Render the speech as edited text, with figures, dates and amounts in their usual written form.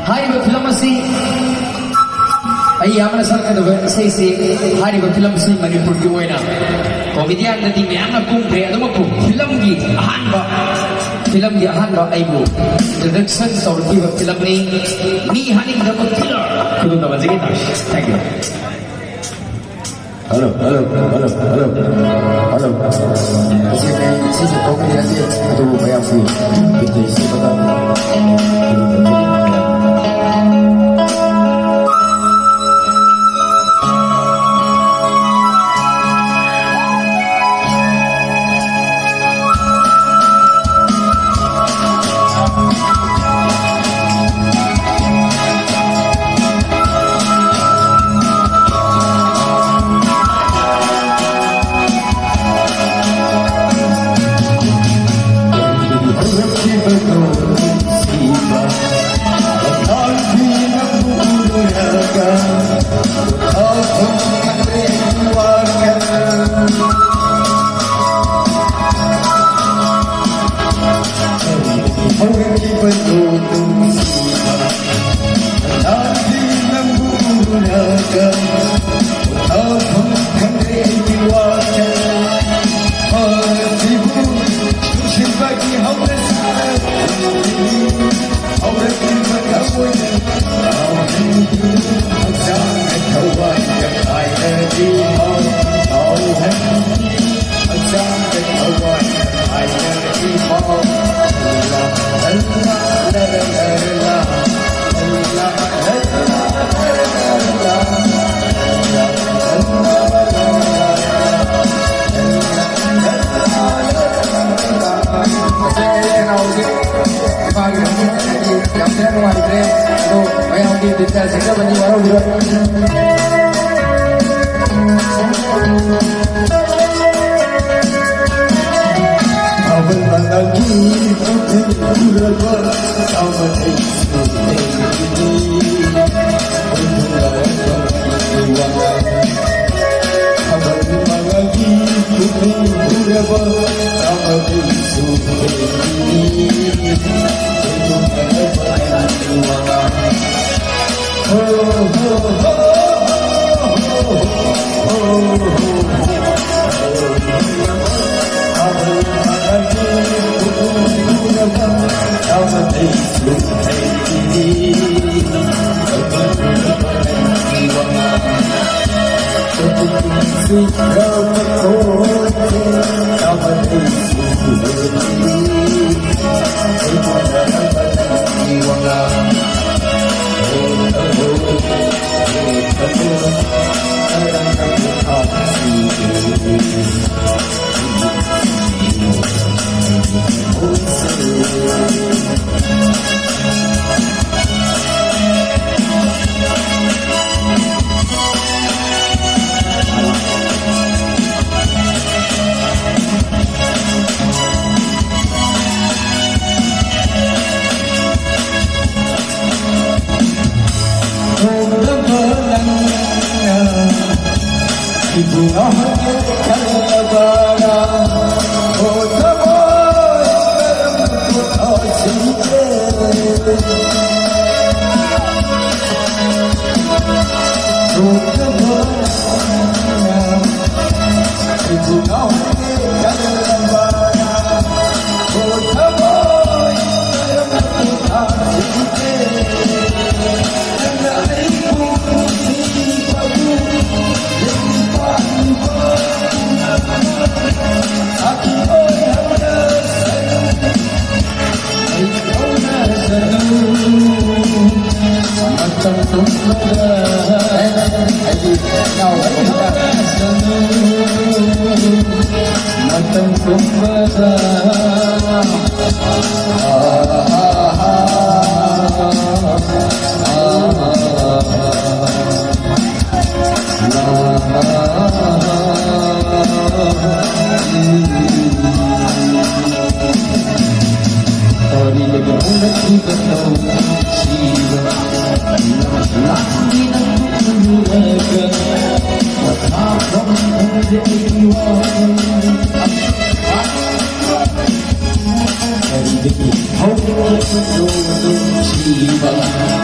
Hariba film asi ai amana sarkadaba sei se hariba film si Manipur ki oina comedian nadi myamna kumre adumaku film gi ahanba aibu introduction sortiba film ni mi haning da killer kudu da bajige tash. Thank you. Hello. Sisi comedian dia tu bayang fi kita isi kata. Hãy subscribe cho kênh Ghiền Mì Gõ để không bỏ lỡ những video hấp dẫn. Hãy subscribe cho kênh Ghiền Mì Gõ để không bỏ lỡ những video hấp dẫn